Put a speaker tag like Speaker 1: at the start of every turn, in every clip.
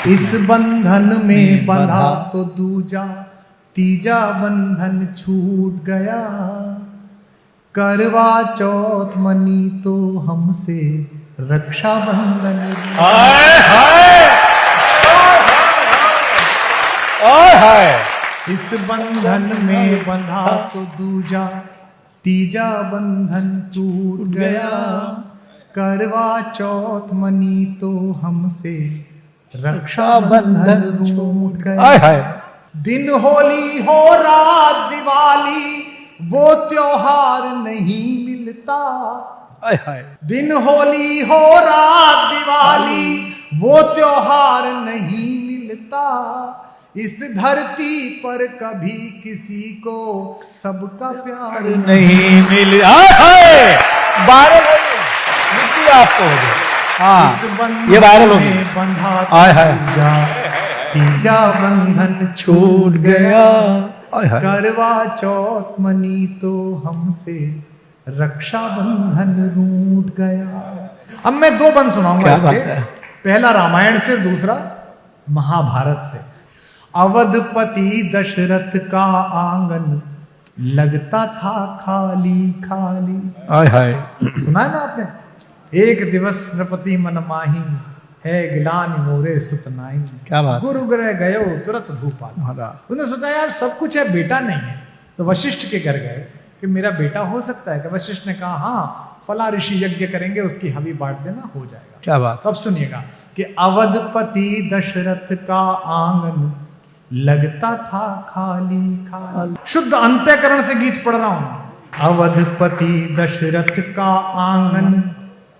Speaker 1: इस बंधन में बंधा तो दूजा तीजा बंधन छूट गया, करवा चौथ मनी तो हमसे रक्षा बंधन।
Speaker 2: हाय हाय हाय हाय।
Speaker 1: इस बंधन में बंधा तो दूजा तीजा बंधन छूट गया, करवा चौथ मनी तो हमसे रक्षा बंधन छूट गया।
Speaker 2: हाय हाय।
Speaker 1: दिन होली हो रात दिवाली वो त्योहार नहीं मिलता,
Speaker 2: हाय हाय।
Speaker 1: दिन होली हो रात दिवाली वो त्योहार नहीं मिलता, इस धरती पर कभी किसी को सबका प्यार
Speaker 2: नहीं मिल। हाय हाय। वायरल हो गई आपको। हाँ ये वायरल हो गई।
Speaker 1: बंधा
Speaker 2: हाय हाय।
Speaker 1: तीजा बंधन छूट गया,
Speaker 2: हाय हाय।
Speaker 1: करवा चौथ मनी तो हमसे रक्षा बंधन रूठ गया। अब मैं दो बंद सुनाऊंगा इसके, पहला रामायण से, दूसरा महाभारत से। अवधपति दशरथ का आंगन लगता था खाली खाली।
Speaker 2: हाय हाय।
Speaker 1: सुना है ना आपने? एक दिवस नृपति मन माही है गिलानी मोरे सुत नाई।
Speaker 2: क्या बात।
Speaker 1: गुरु ग्रह गयो तुरंत भूपाल। उन्होंने सोचा यार सब कुछ है, बेटा नहीं है, तो वशिष्ठ के घर गए कि मेरा बेटा हो सकता है क्या? वशिष्ठ ने कहा हाँ फला ऋषि यज्ञ करेंगे, उसकी हवि बांट देना, हो जाएगा।
Speaker 2: क्या बात।
Speaker 1: तब सुनिएगा कि अवधपति दशरथ का आंगन लगता था खाली खाली। शुद्ध अंतःकरण से गीत पढ़ रहा हूं। अवधपति दशरथ का आंगन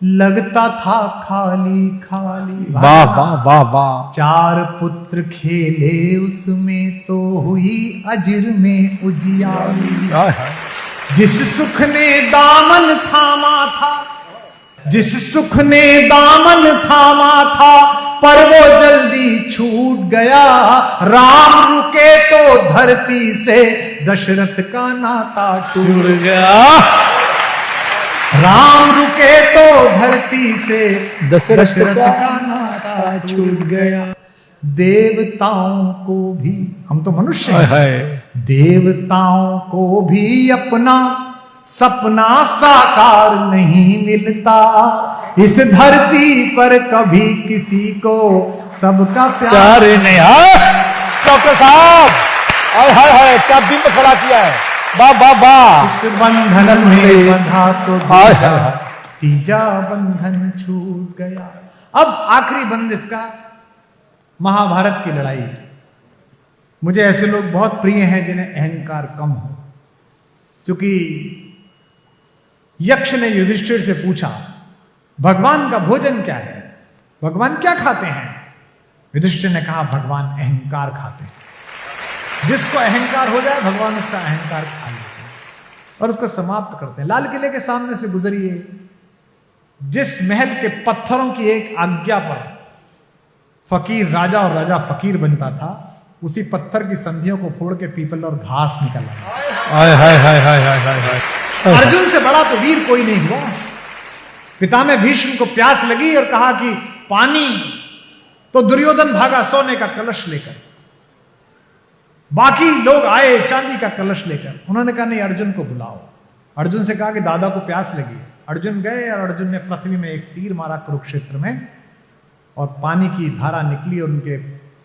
Speaker 1: लगता था खाली खाली।
Speaker 2: वाह वाह वाह वाह।
Speaker 1: चार पुत्र खेले उसमें तो हुई अजर में उजियारी।
Speaker 2: हाय हाय।
Speaker 1: जिस सुख ने दामन थामा था, जिस सुख ने दामन थामा था, पर वो जल्दी छूट गया। राम रुके तो धरती से दशरथ का नाता टूट
Speaker 2: गया।
Speaker 1: राम रुके तो धरती से
Speaker 2: दशरथ
Speaker 1: का नाता छूट गया। देवताओं को भी, हम तो मनुष्य हैं, देवताओं को भी अपना सपना साकार नहीं मिलता, इस धरती पर कभी किसी को सबका प्यार
Speaker 2: नहीं। डॉक्टर साहब हाय हाय हाय, क्या बिंब खड़ा किया है। वाह वाह वाह।
Speaker 1: इस बंधन में बंधा तो दूजा तीजा बंधन छूट गया। अब आखिरी बंद इसका, महाभारत की लड़ाई। मुझे ऐसे लोग बहुत प्रिय हैं जिन्हें अहंकार कम हो। क्योंकि यक्ष ने युधिष्ठिर से पूछा भगवान का भोजन क्या है, भगवान क्या खाते हैं? युधिष्ठिर ने कहा भगवान अहंकार खाते हैं। जिसको अहंकार हो जाए भगवान उसका अहंकार खा लेते हैं और उसको समाप्त करते हैं। लाल किले के सामने से गुजरिए, जिस महल के पत्थरों की एक आज्ञा पर फकीर राजा और राजा फकीर बनता था, उसी पत्थर की संधियों को फोड़ के पीपल और घास निकल आया। अर्जुन से बड़ा तो वीर कोई नहीं हुआ। पितामह भीष्म को प्यास लगी और कहा कि पानी, तो दुर्योधन भागा सोने का कलश लेकर, बाकी लोग आए चांदी का कलश लेकर। उन्होंने कहा नहीं, अर्जुन को बुलाओ। अर्जुन से कहा कि दादा को प्यास लगी। अर्जुन गए और अर्जुन ने पृथ्वी में एक तीर मारा कुरुक्षेत्र में, और पानी की धारा निकली और उनके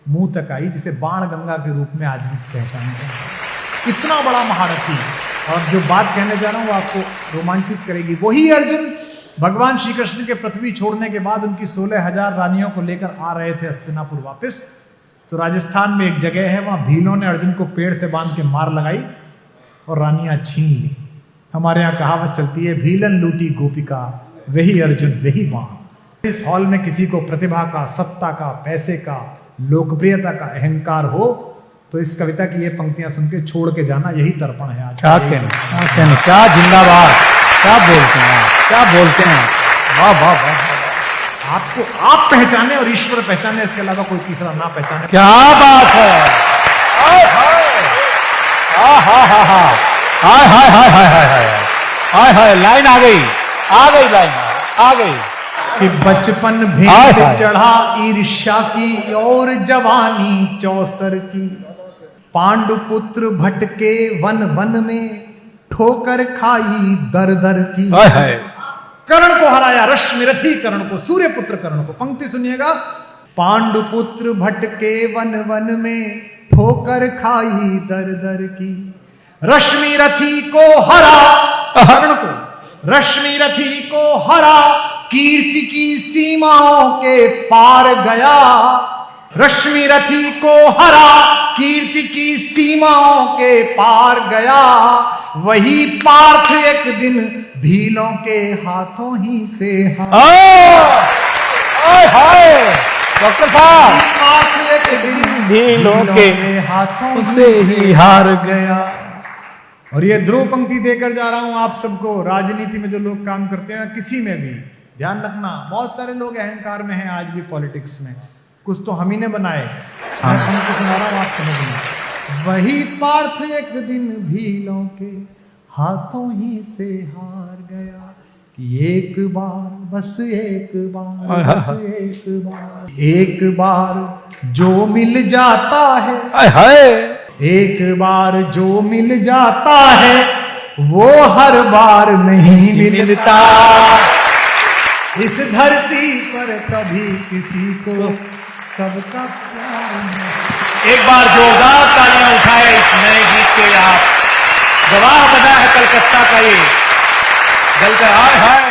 Speaker 1: मुंह तक आई, जिसे बाण गंगा के रूप में आज भी पहचाना जाता है। इतना बड़ा महारथी। और जो बात कहने जा रहा हूं वो आपको रोमांचित करेगी। वही अर्जुन भगवान श्री कृष्ण के पृथ्वी छोड़ने के बाद उनकी 16,000 रानियों को लेकर आ रहे थे हस्तिनापुर वापस। तो राजस्थान में एक जगह है, वहां भीलों ने अर्जुन को पेड़ से बांध के मार लगाई और रानियां छीन ली। हमारे यहाँ कहावत चलती है, भीलन लूटी गोपिका वही अर्जुन वही बाण। इस हॉल में किसी को प्रतिभा का, सत्ता का, पैसे का, लोकप्रियता का अहंकार हो तो इस कविता की ये पंक्तियां सुन के छोड़ के जाना, यही तर्पण है आज।
Speaker 2: क्या कहना, क्या जिंदाबाद, क्या बोलते हैं, क्या बोलते हैं। वाह वाह वाह।
Speaker 1: आपको आप पहचाने और ईश्वर पहचाने, इसके अलावा कोई तीसरा ना पहचाने।
Speaker 2: क्या बात है। हाय हाय हाय हाय हाय हाय हाय हाय हाय हाय। लाइन आ गई लाइन आ गई।
Speaker 1: कि बचपन
Speaker 2: हाय,
Speaker 1: भेंट
Speaker 2: हाय।
Speaker 1: चढ़ा ईर्ष्या की और जवानी चौसर की। पांडुपुत्र भटके वन वन में, ठोकर खाई दर दर की।
Speaker 2: हाय हाय।
Speaker 1: कर्ण को हराया, रश्मिरथी कर्ण को, सूर्यपुत्र कर्ण को। पंक्ति सुनिएगा, पांडुपुत्र भटके वन वन में, ठोकर खाई दर दर की। रश्मिरथी को हरा, कर्ण को रश्मिरथी को हरा, कीर्ति की सीमाओं के पार गया। रश्मिरथी को हरा, कीर्ति की सीमाओं के पार गया। वही पार्थ एक दिन भीलों के हाथों ही से
Speaker 2: हाय हाय डॉक्टर साहब,
Speaker 1: पार्थ एक दिन
Speaker 2: भीलों के
Speaker 1: हाथों
Speaker 2: से ही हार
Speaker 1: गया। और ये ध्रुव पंक्ति देकर जा रहा हूं आप सबको। राजनीति में जो लोग काम करते हैं, किसी में भी ध्यान रखना, बहुत सारे लोग अहंकार में हैं आज भी पॉलिटिक्स में। कुछ तो हम ही ने बनाए। मैं पंक्ति सुना रहा हूं, आप समझना। वही पार्थ एक दिन भीलों के हाथों ही से हार गया। कि एक बार, बस एक बार, बस एक बार जो मिल जाता है,
Speaker 2: हाय हाय।
Speaker 1: एक बार जो मिल जाता है, वो हर बार नहीं मिलता। इस धरती पर कभी किसी को सबका प्यार नहीं।
Speaker 2: एक बार जोरदार तालियां उठाए इस नए गीत के। आप गवाह बना है कलकत्ता का ये, जलकर हाय हाय।